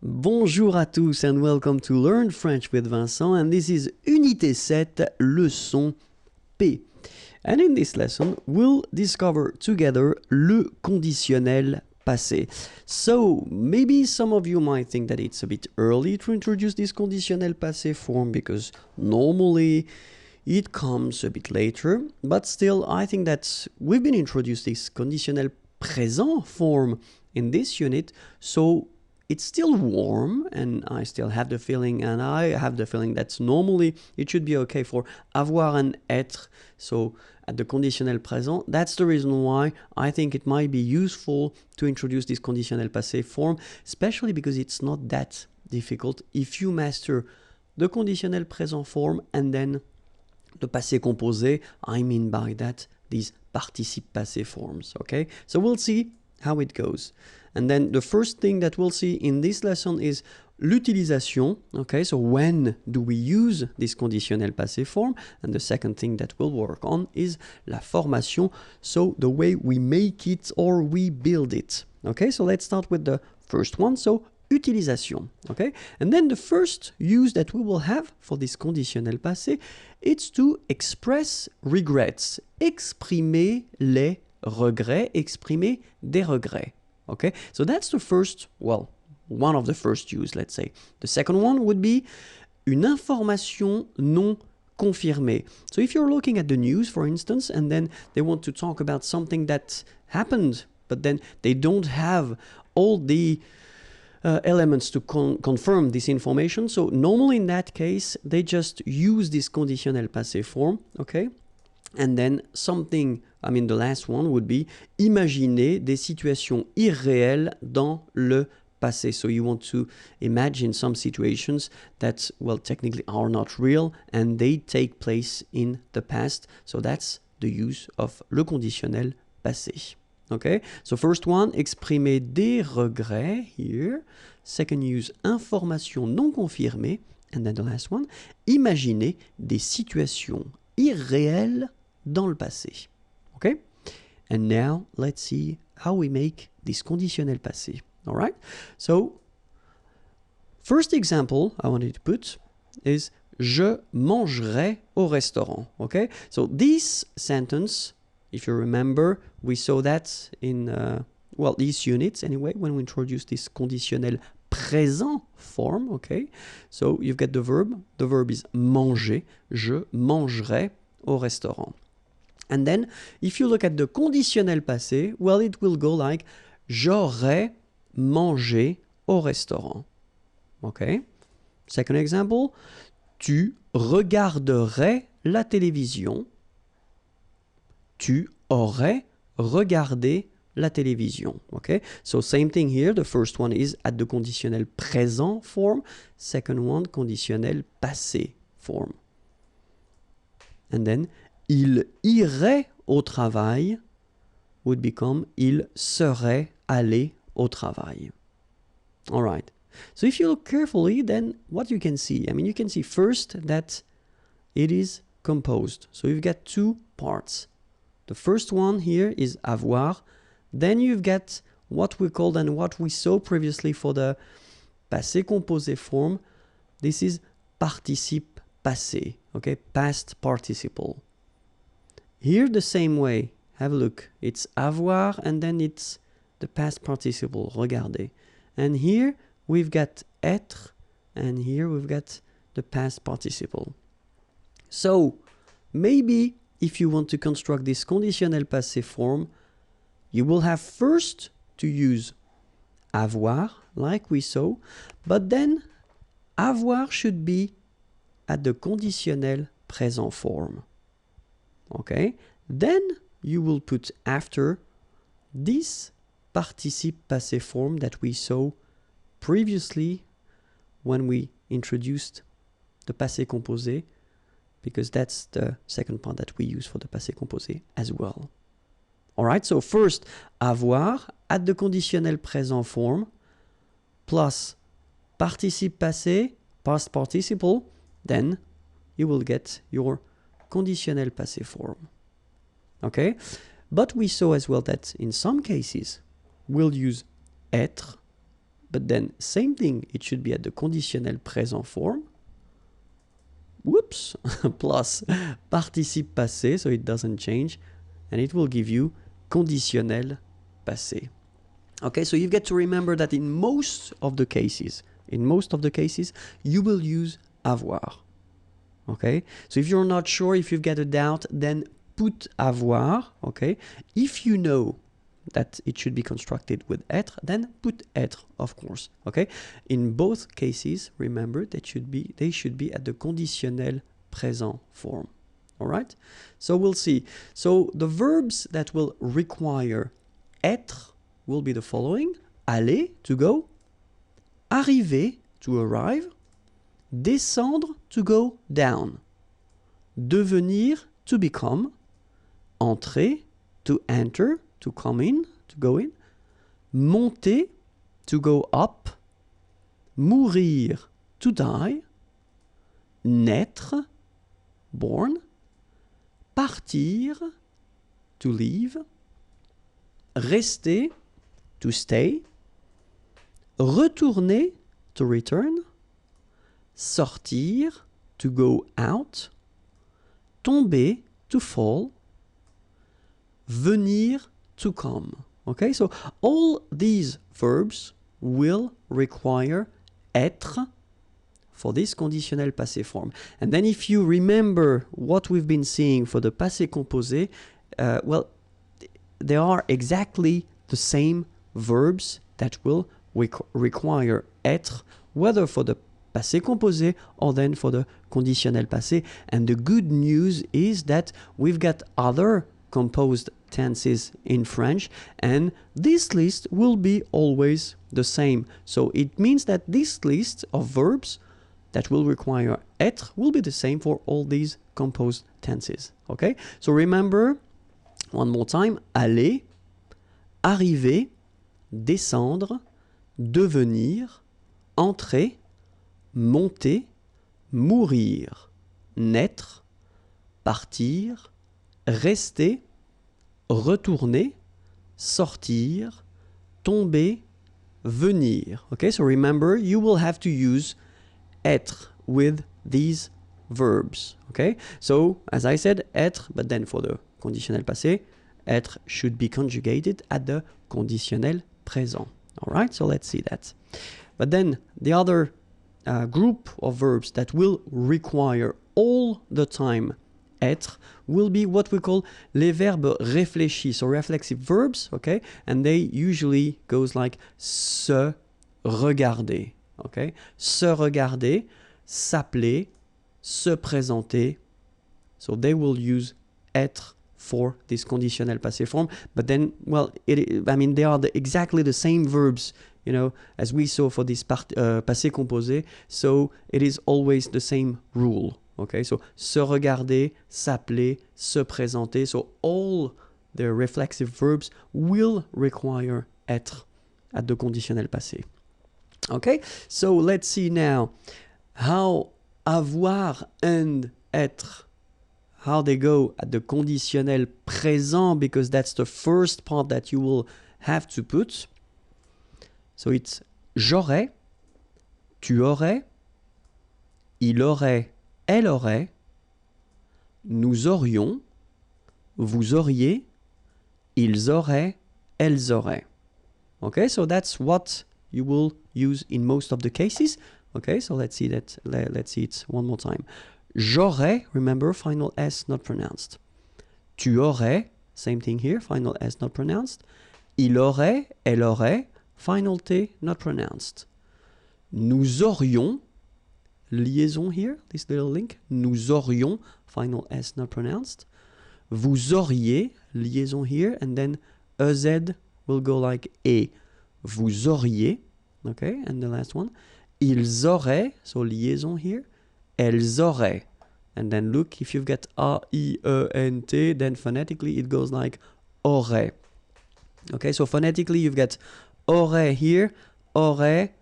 Bonjour à tous and welcome to Learn French with Vincent, and this is Unité 7, leçon P. And in this lesson, we'll discover together le conditionnel passé. So maybe some of you might think that it's a bit early to introduce this conditionnel passé form because normally it comes a bit later, but still I think that we've been introduced this conditionnel présent form in this unit, so it's still warm and I still have the feeling, and I have the feeling that normally it should be okay for avoir and être, so at the conditionnel présent. That's the reason why I think it might be useful to introduce this conditionnel passé form, especially because it's not that difficult if you master the conditionnel présent form and then the passé composé. I mean by that these participe passé forms, okay? So we'll see how it goes. And then the first thing that we'll see in this lesson is l'utilisation, okay? So when do we use this conditionnel passé form? And the second thing that we'll work on is la formation, so the way we make it or we build it, okay? So let's start with the first one, so utilisation, okay? And then the first use that we will have for this conditionnel passé, it's to express regrets, exprimer les regrets, exprimer des regrets. Okay, so that's the first, well, one of the first use, let's say. The second one would be une information non confirmée. So if you're looking at the news, for instance, and then they want to talk about something that happened, but then they don't have all the elements to confirm this information. So normally in that case, they just use this conditionnel passé form, okay? And then something, I mean the last one would be imaginer des situations irréelles dans le passé. So you want to imagine some situations that, well, technically are not real and they take place in the past. So that's the use of le conditionnel passé. Okay, so first one, exprimer des regrets here. Second use, information non confirmée. And then the last one, imaginer des situations irréelles dans le passé. Okay? And now let's see how we make this conditionnel passé. All right? So first example I wanted to put is je mangerai au restaurant. Okay? So this sentence, if you remember, we saw that in well, these units anyway when we introduced this conditionnel présent form. Okay? So you've got the verb is manger, je mangerai au restaurant. And then, if you look at the conditionnel passé, well, it will go like j'aurais mangé au restaurant. Okay? Second example, tu regarderais la télévision. Tu aurais regardé la télévision. Okay? So same thing here. The first one is at the conditionnel présent form. Second one, conditionnel passé form. And then, il irait au travail would become il serait allé au travail. All right. So if you look carefully, then what you can see, I mean, you can see first that it is composed. So you've got two parts. The first one here is avoir. Then you've got what we called and what we saw previously for the passé composé form. This is participe passé, okay, past participle. Here the same way, have a look, it's avoir and then it's the past participle, regardez. And here we've got être and here we've got the past participle. So maybe if you want to construct this conditionnel passé form, you will have first to use avoir like we saw, but then avoir should be at the conditionnel présent form. Okay, then you will put after this participe passé form that we saw previously when we introduced the passé composé, because that's the second part that we use for the passé composé as well. All right, so first avoir at the conditionnel présent form plus participe passé, past participle, then you will get your conditionnel passé form. Okay? But we saw as well that in some cases we'll use être but then same thing, it should be at the conditionnel présent form. Whoops, plus participe passé, so it doesn't change, and it will give you conditionnel passé. Okay, so you've got to remember that in most of the cases, you will use avoir. Okay, so if you're not sure, if you've got a doubt, then put avoir. Okay, if you know that it should be constructed with être, then put être, of course. Okay, in both cases, remember that they should be at the conditionnel présent form. All right, so we'll see. So the verbs that will require être will be the following: aller, to go; arriver, to arrive; descendre, to go down; devenir, to become; entrer, to enter, to come in, to go in; monter, to go up; mourir, to die; naître, born; partir, to leave; rester, to stay; retourner, to return; sortir, to go out; tomber, to fall; venir, to come. Okay, so all these verbs will require être for this conditionnel passé form. And then if you remember what we've been seeing for the passé composé, well, they are exactly the same verbs that will require être, whether for the passé composé or then for the conditionnel passé. And the good news is that we've got other composed tenses in French, and this list will be always the same. So it means that this list of verbs that will require être will be the same for all these composed tenses. Okay, so remember one more time: aller, arriver, descendre, devenir, entrer, monter, mourir, naître, partir, rester, retourner, sortir, tomber, venir. Okay, so remember, you will have to use être with these verbs. Okay, so as I said, être, but then for the conditionnel passé, être should be conjugated at the conditionnel présent. All right, so let's see that. But then the other group of verbs that will require all the time être will be what we call les verbes réfléchis, so reflexive verbs, okay? And they usually goes like se regarder, okay? Se regarder, s'appeler, se présenter. So they will use être for this conditionnel passé form, but then, well, they are exactly the same verbs, you know, as we saw for this passé composé, so it is always the same rule. Okay, so se regarder, s'appeler, se présenter. So all the reflexive verbs will require être at the conditionnel passé. Okay, so let's see now how avoir and être, how they go at the conditionnel présent, because that's the first part that you will have to put. So it's j'aurais, tu aurais, il aurait, elle aurait, nous aurions, vous auriez, ils auraient, elles auraient. Okay, so that's what you will use in most of the cases. Okay, so let's see that. Let's see it one more time. J'aurais, remember, final S not pronounced. Tu aurais, same thing here, final S not pronounced. Il aurait, elle aurait, final T not pronounced. Nous aurions, liaison here, this little link. Nous aurions, final S not pronounced. Vous auriez, liaison here, and then EZ will go like E. Vous auriez, okay, and the last one. Ils auraient, so liaison here. Elles auraient. And then look, if you've got A-I-E-N-T, then phonetically it goes like aurait. Okay, so phonetically you've got aurait here, aurait,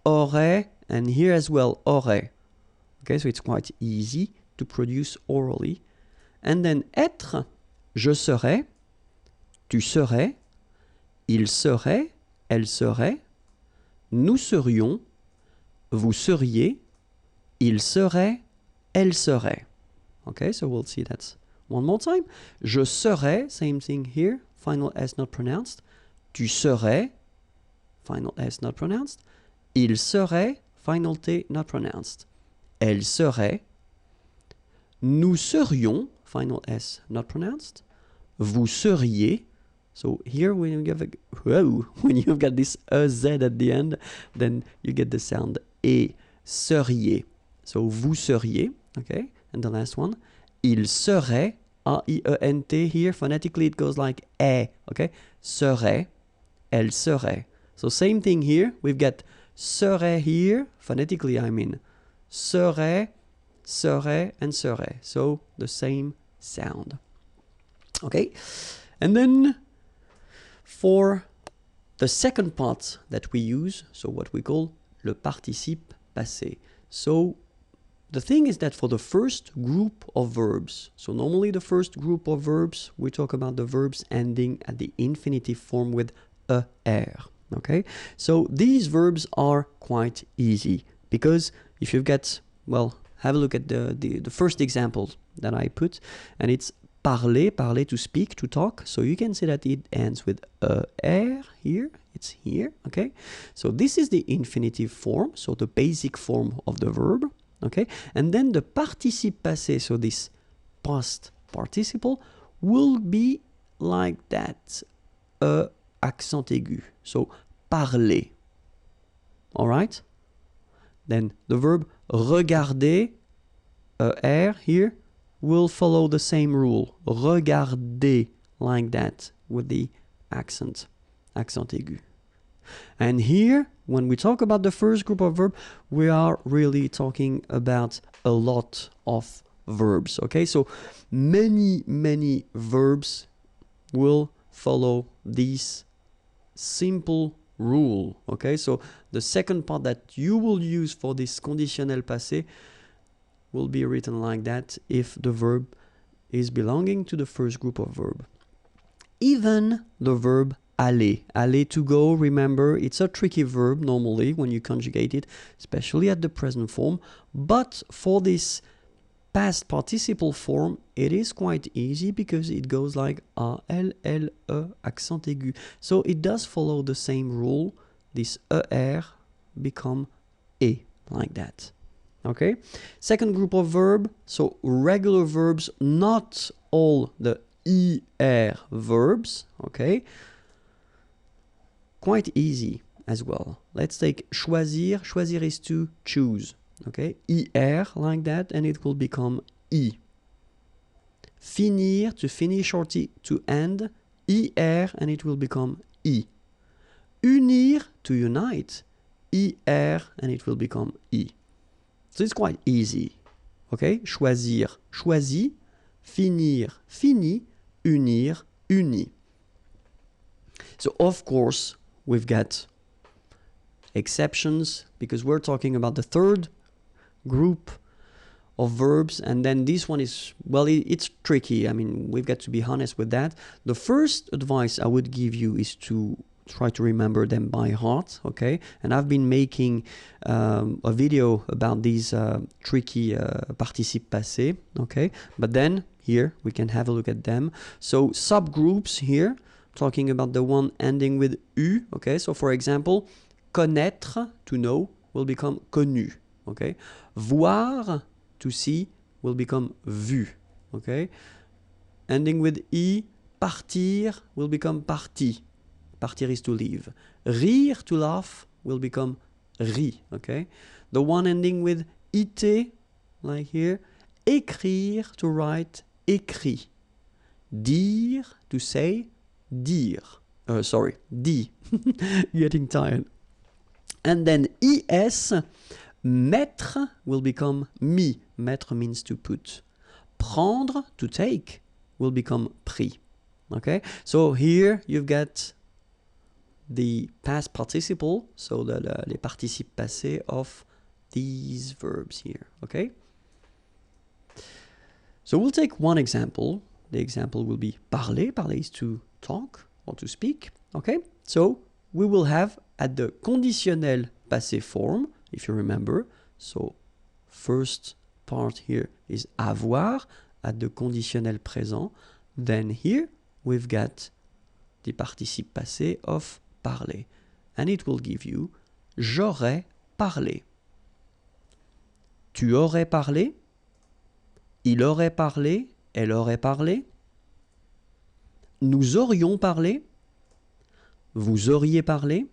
aurait, and here as well, aurait. Okay, so it's quite easy to produce orally. And then être, je serais, tu serais, il serait, elle serait, nous serions, vous seriez, il serait, elle serait. Okay, so we'll see that one more time. Je serais, same thing here, final S not pronounced. Tu serais, final S not pronounced. Il serait, final T not pronounced. Elle serait. Nous serions, final S not pronounced. Vous seriez. So here when you've got this Z at the end, then you get the sound E, seriez. So vous seriez, okay? And the last one, il serait, A-I-E-N-T here, phonetically it goes like E, okay? Serait, elle serait. So same thing here, we've got serait here, phonetically I mean, serait, serait, and serait. So the same sound. Okay? And then for the second part that we use, so what we call le participe passé. So the thing is that for the first group of verbs, so normally the first group of verbs, we talk about the verbs ending at the infinitive form with er. Okay? So these verbs are quite easy because if you've got, well, have a look at the first example that I put, and it's parler, parler to speak, to talk. So you can see that it ends with er here. It's here, okay? So this is the infinitive form, so the basic form of the verb, okay? And then the participe passé, so this past participle, will be like that, accent aigu. So parler, all right? Then the verb regarder, here, will follow the same rule. Regarder, like that, with the accent aigu. And here, when we talk about the first group of verbs, we are really talking about a lot of verbs, okay? So many verbs will follow this simple rule, okay? So the second part that you will use for this conditionnel passé will be written like that if the verb is belonging to the first group of verb. Even the verb aller. Aller, to go, remember, it's a tricky verb normally when you conjugate it, especially at the present form. But for this past participle form, it is quite easy because it goes like A, L, L, E, accent aigu. So it does follow the same rule. This ER become E, like that. Okay? Second group of verb, so regular verbs, not all the ER verbs, okay? Quite easy as well. Let's take choisir. Choisir is to choose, okay? ER, like that, and it will become E. Finir, to finish or to end, ER, and it will become E. Unir, to unite, ER, and it will become E. So it's quite easy, okay? Choisir, choisi, finir, fini, unir, uni. So of course, we've got exceptions because we're talking about the third group of verbs, and then this one is, well, it's tricky. I mean, we've got to be honest with that. The first advice I would give you is to try to remember them by heart, okay? And I've been making a video about these tricky participe passé, okay? But then here we can have a look at them. So subgroups here, talking about the one ending with U, okay? So for example, connaître, to know, will become connu, okay? Voir, to see, will become vu, okay? Ending with I, partir, will become parti. Partir is to leave. Rire, to laugh, will become ri, okay? The one ending with ite, like here, écrire, to write, écrit. Dire, to say, dire. Di. Getting tired. And then es, mettre, will become mis. Mettre means to put. Prendre, to take, will become pris. Okay? So here you've got the past participle, so les participes passés of these verbs here, okay? So we'll take one example. The example will be parler. Parler is to talk or to speak, okay? So we will have at the conditionnel passé form, if you remember. So first part here is avoir at the conditionnel présent. Then here we've got the participe passé of parler. And it will give you j'aurais parlé. Tu aurais parlé. Il aurait parlé. Elle aurait parlé. Nous aurions parlé. Vous auriez parlé.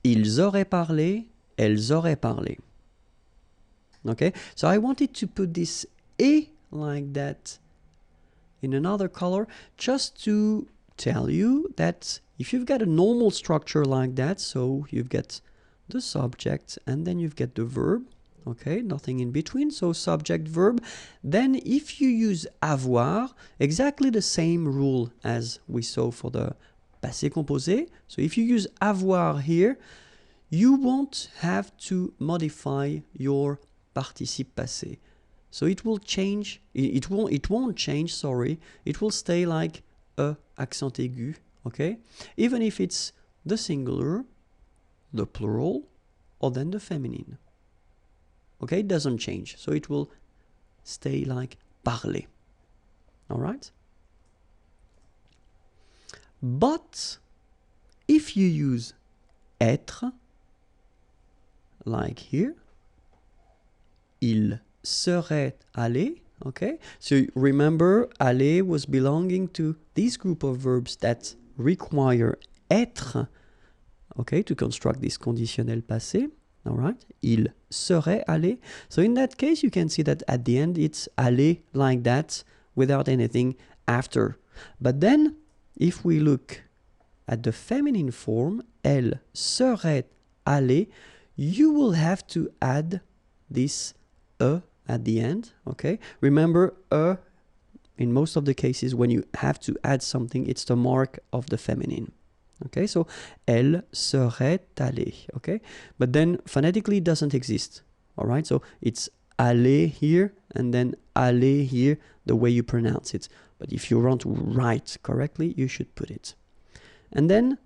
Ils auraient parlé. Elles auraient parlé. Okay, so I wanted to put this A like that in another color just to tell you that if you've got a normal structure like that, so you've got the subject and then you've got the verb, okay, nothing in between, so subject, verb, then if you use avoir, exactly the same rule as we saw for the passé composé, so if you use avoir here, you won't have to modify your participe passé. So it will change, it won't change, sorry, it will stay like a accent aigu, okay? Even if it's the singular, the plural, or then the feminine. Okay, it doesn't change, so it will stay like parler. All right? But if you use être, like here, il serait allé, okay? So remember, aller was belonging to this group of verbs that require être, okay, to construct this conditionnel passé, all right? Il serait allé. So in that case, you can see that at the end, it's allé like that without anything after. But then, if we look at the feminine form, elle serait allée, you will have to add this e at the end, okay? Remember, in most of the cases, when you have to add something, it's the mark of the feminine. Okay, so elle serait allée, okay? But then phonetically it doesn't exist, all right? So it's aller here and then aller here, the way you pronounce it. But if you want to write correctly, you should put it. And then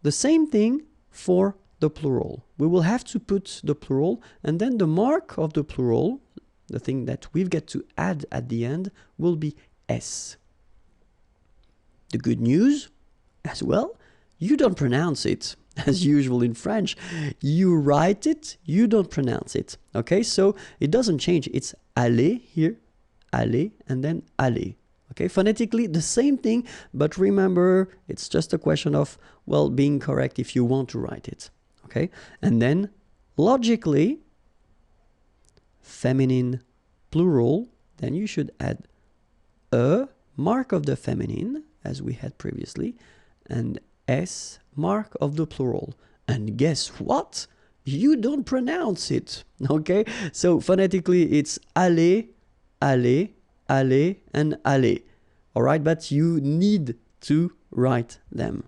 the same thing for the plural. We will have to put the plural, and then the mark of the plural, the thing that we've got to add at the end, will be S. The good news as well, you don't pronounce it as usual in French. You write it, you don't pronounce it. Okay, so it doesn't change. It's aller here, aller, and then aller. Okay, phonetically the same thing, but remember, it's just a question of, well, being correct if you want to write it. Okay, and then logically, feminine plural, then you should add a mark of the feminine, as we had previously, and S mark of the plural. And guess what? You don't pronounce it. Okay, so phonetically it's aller, aller, aller, and aller. All right, but you need to write them.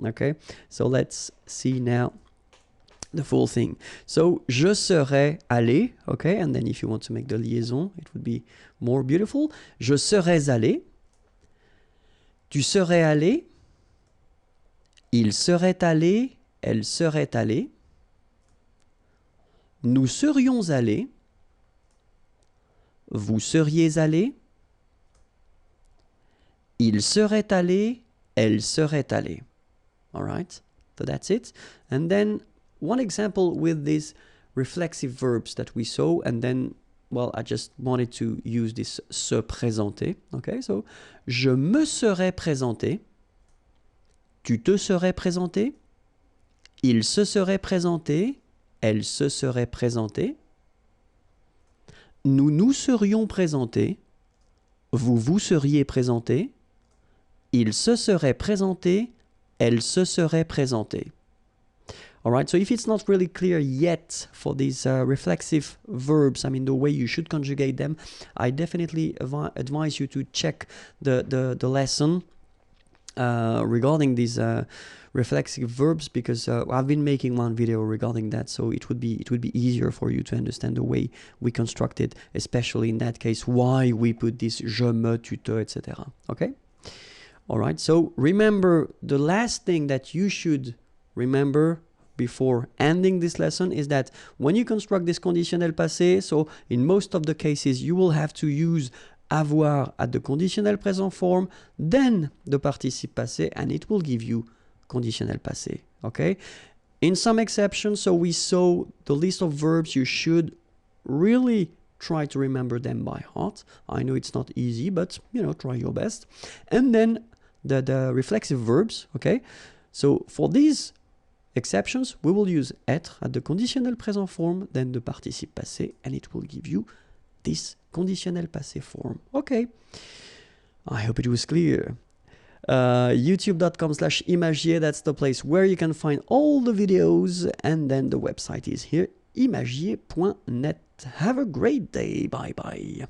Okay, so let's see now the full thing. So je serais allé, okay, and then if you want to make the liaison, it would be more beautiful. Je serais allé. Tu serais allé. Il serait allé. Elle serait allée. Nous serions allés. Vous seriez allé. Il serait allé. Elle serait allée. All right, so that's it. And then one example with these reflexive verbs that we saw, and then, well, I just wanted to use this se présenter. Okay, so je me serais présenté. Tu te serais présenté. Il se serait présenté. Elle se serait présentée. Nous nous serions présentés. Vous vous seriez présenté. Il se serait présenté. Elle se serait présentée. All right, so if it's not really clear yet for these reflexive verbs, I mean the way you should conjugate them, I definitely advise you to check the lesson regarding these reflexive verbs, because I've been making one video regarding that, so it would be easier for you to understand the way we construct it, especially in that case why we put this je, me, tu, te, etc. Okay? All right, so remember the last thing that you should remember before ending this lesson is that when you construct this conditionnel passé, so in most of the cases you will have to use avoir at the conditionnel present form, then the participe passé, and it will give you conditionnel passé. Okay? In some exceptions, so we saw the list of verbs, you should really try to remember them by heart. I know it's not easy, but try your best. And then the reflexive verbs, okay? So for these exceptions, we will use être at the conditionnel present form, then the participe passé, and it will give you this conditionnel passé form. Okay. I hope it was clear. youtube.com/imagier, that's the place where you can find all the videos, and then the website is here, imagier.net. Have a great day. Bye bye.